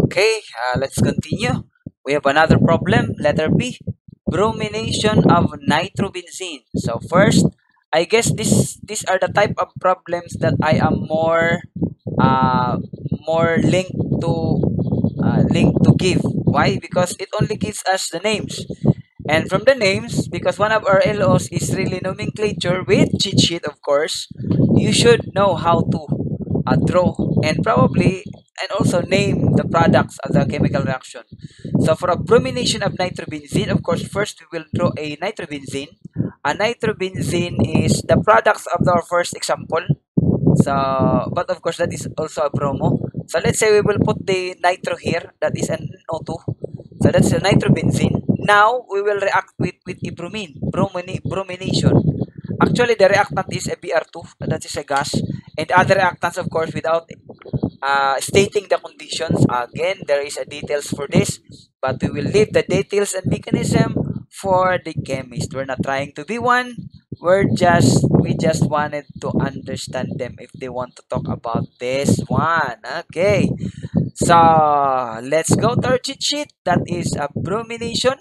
Okay, let's continue. We have another problem, letter B, bromination of nitrobenzene. So first, I guess these are the type of problems that I am uh, more linked to give. Why? Because it only gives us the names. And from the names, because one of our LOs is really nomenclature with cheat sheet, of course, you should know how to draw and probably and also name the products of the chemical reaction. So for a bromination of nitrobenzene, of course, first we will draw a nitrobenzene. A nitrobenzene is the products of our first example. So, but of course, that is also a bromo. So let's say we will put the nitro here. That is an O2. So that's a nitrobenzene. Now we will react with a bromination. Actually, the reactant is a Br2. That is a gas. And other reactants, of course, without stating the conditions. Again, there is a details for this, but we will leave the details and mechanism for the chemist. We're not trying to be one. We just wanted to understand them if they want to talk about this one. Okay. So let's go to our cheat sheet. That is a bromination.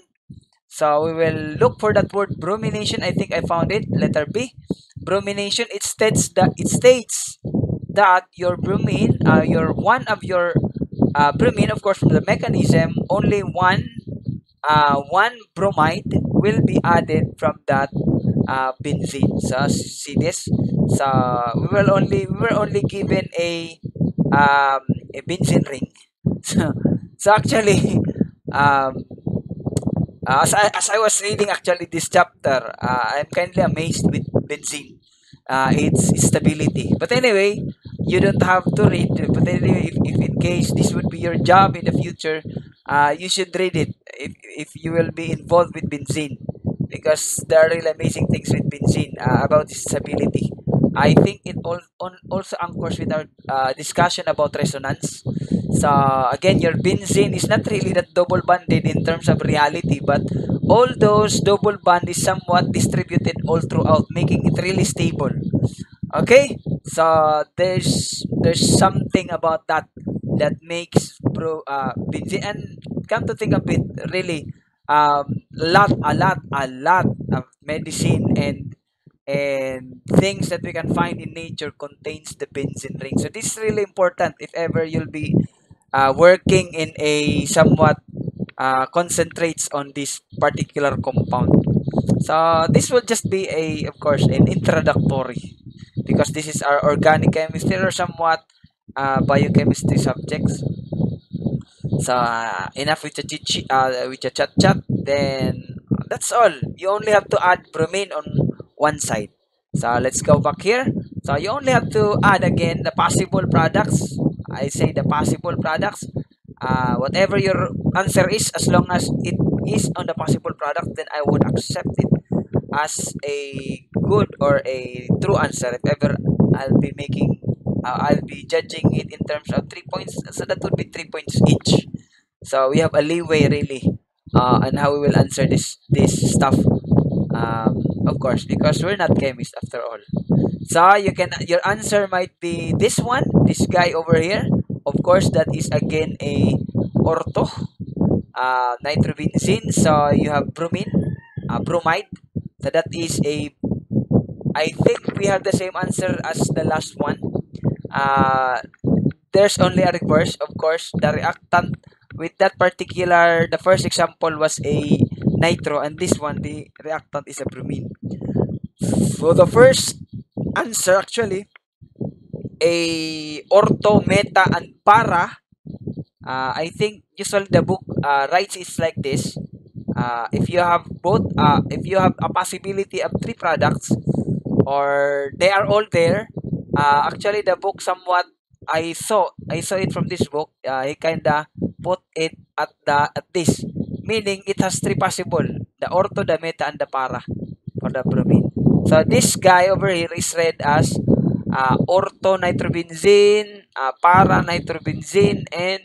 So we will look for that word bromination. I think I found it. Letter B. Bromination. It states that your bromine, your one of your bromine, of course, from the mechanism, only one bromide will be added from that benzene. So see this. So we were only given a benzene ring. So, so actually, um, as I was reading actually this chapter, I'm kindly amazed with benzene, its stability. But anyway, you don't have to read. But anyway, if in case this would be your job in the future, you should read it if you will be involved with benzene, because there are really amazing things with benzene about its stability. I think it also anchors with our discussion about resonance. So again, your benzene is not really that double bonded in terms of reality, but all those double bond is somewhat distributed all throughout, making it really stable. Okay, so there's something about that makes benzene, and come to think of it, really, a lot of medicine and things that we can find in nature contains the benzene ring. So this is really important if ever you'll be working in a somewhat concentrates on this particular compound. So this will just be of course, an introductory, because this is our organic chemistry or somewhat biochemistry subjects. So enough with the chat chat. Then that's all. You only have to add bromine on one side. So let's go back here. So you only have to add again the possible products. I say the possible products. Whatever your answer is, as long as it is on the possible product, then I would accept it as a good or a true answer. If ever I'll be judging it in terms of 3 points. So that would be 3 points each. So we have a leeway really on how we will answer this stuff. Of course, because we're not chemists after all. So your answer might be this one, this guy over here. Of course, that is again a ortho nitrobenzene. So you have bromide. So that is a. I think we have the same answer as the last one. Uh, there's only a reverse, of course. The reactant with that particular, the first example was a nitro, and this one, the reactant is a bromine. So the first answer actually, a ortho, meta, and para. I think usually the book writes it like this. If you have if you have a possibility of three products, or they are all there. Actually, the book somewhat I saw it from this book. He kinda put it at this, meaning it has three possible: the ortho, the meta, and the para for the bromine. So this guy over here is read as ortho nitrobenzene, para nitrobenzene, and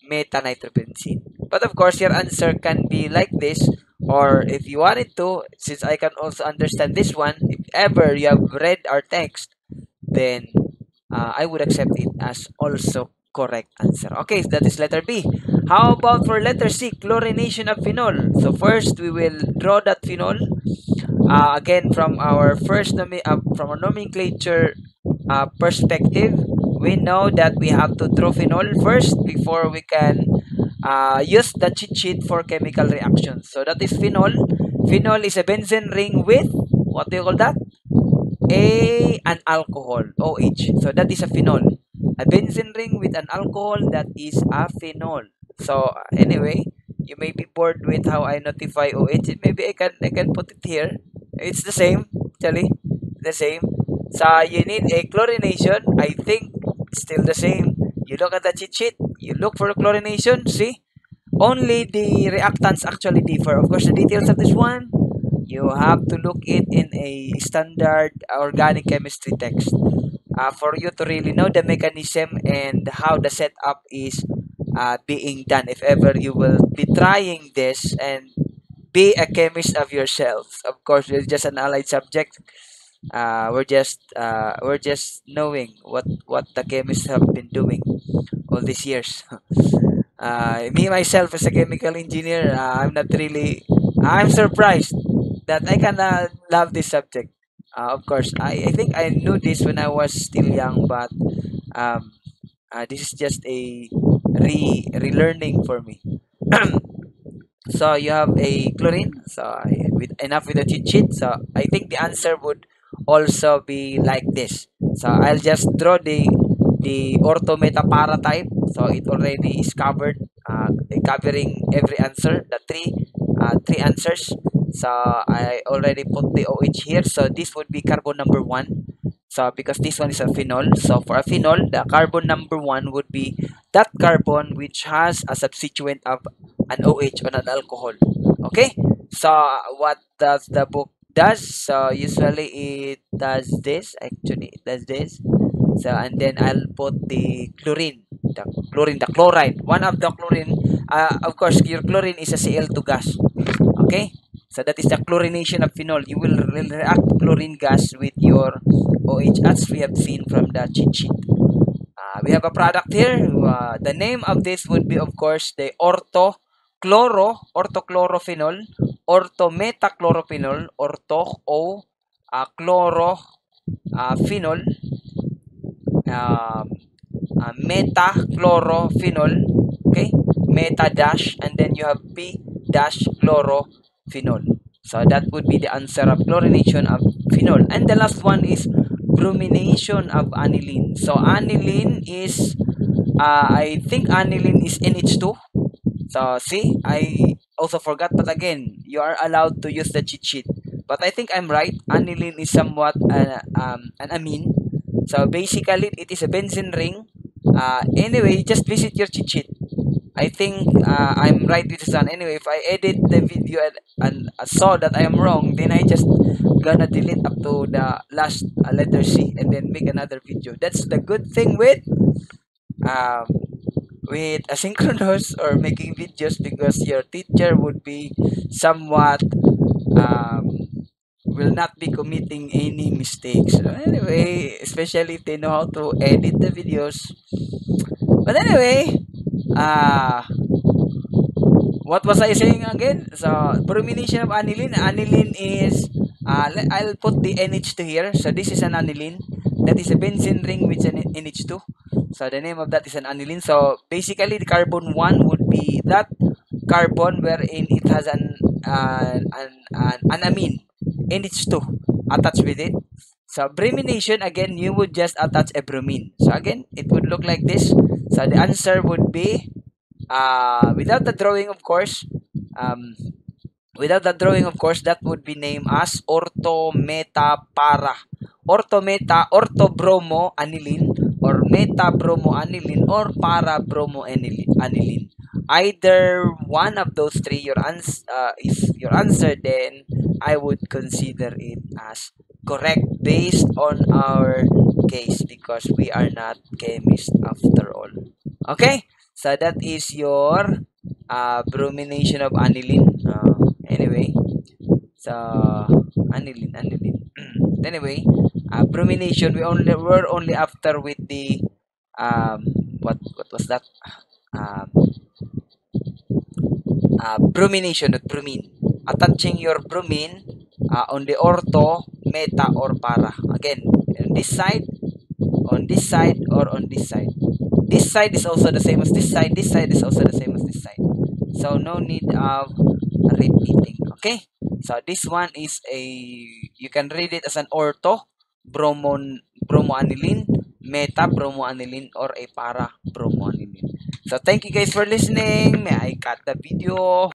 meta nitrobenzene. But of course, your answer can be like this, or if you wanted to, since I can also understand this one, if ever you have read our text, then I would accept it as also correct answer. Okay, that is letter B. How about for letter C, chlorination of phenol? So first we will draw that phenol. Again, from our from our nomenclature perspective, we know that we have to draw phenol first before we can use the cheat sheet for chemical reactions. So that is phenol. Phenol is a benzene ring with, what do you call that? An alcohol, OH. So that is a phenol. A benzene ring with an alcohol, that is a phenol. So anyway, you may be bored with how I notify OH. Maybe I can put it here. It's the same, actually. The same. So you need a chlorination. I think still the same. You look at the cheat sheet. You look for the chlorination. See, only the reactants actually differ. Of course, the details of this one, you have to look it in a standard organic chemistry text for you to really know the mechanism and how the setup is being done. If ever you will be trying this and be a chemist of yourselves, of course, we're just an allied subject. We're just knowing what the chemists have been doing all these years. Me myself as a chemical engineer, I'm surprised that I can love this subject. Of course, I think I knew this when I was still young, but um, this is just a relearning for me. So you have a chlorine. So with enough with the cheat sheet. So I think the answer would also be like this. So I'll just draw the orthometa type. So it already is covered, covering every answer, the three answers. So I already put the OH here. So this would be carbon number one. So because this one is a phenol, so for a phenol, the carbon number one would be that carbon which has a substituent of an OH on an alcohol. Okay, so what does the book does? So usually it does this. Actually, it does this. So and then I'll put the chloride. One of the chlorine. Of course, your chlorine is a Cl2 gas. Okay, so that is the chlorination of phenol. You will react chlorine gas with your OH as we have seen from the cheat sheet. We have a product here. The name of this would be, of course, the orthochlorophenol, orthometachlorophenol, ortho chlorophenol, um, metachlorophenol, okay, meta dash, and then you have p dash chlorophenol. So that would be the answer of chlorination of phenol. And the last one is bromination of aniline. So aniline is, I think aniline is NH2. So see, I also forgot, but again, you are allowed to use the cheat sheet. But I think I'm right. Aniline is somewhat an amine. So basically, it is a benzene ring. Anyway, just visit your cheat sheet. I think I'm right with this one. Anyway, if I edit the video and saw that I am wrong, then I just gonna delete up to the last letter C and then make another video. That's the good thing um, with asynchronous or making videos, because your teacher would be somewhat um, will not be committing any mistakes. So anyway, especially if they know how to edit the videos. But anyway, uh, what was I saying again? So, bromination of aniline. Aniline is, I'll put the NH2 here. So, this is an aniline. That is a benzene ring with an NH2. So, the name of that is an aniline. So, basically, the carbon 1 would be that carbon wherein it has an amine, NH2, attached with it. So, bromination, again, you would just attach a bromine. So, again, it would look like this. So, the answer would be, without the drawing, of course, um, that would be named as orthometa orthobromo aniline, or metabromo aniline, or parabromo aniline. Either one of those three, is your answer, then I would consider it as correct based on our case, because we are not chemists after all. Okay, so that is your bromination of aniline. Anyway, so aniline. Anyway, bromination. We're only after with the um what was that? Um, Bromination, not bromine. Attaching your bromine on the ortho, meta, or para. Again, on this side, or on this side. This side is also the same as this side is also the same as this side. So no need of repeating. Okay? So this one is you can read it as an ortho, bromoaniline, meta bromoaniline, or a para bromoaniline. So thank you guys for listening. May I cut the video.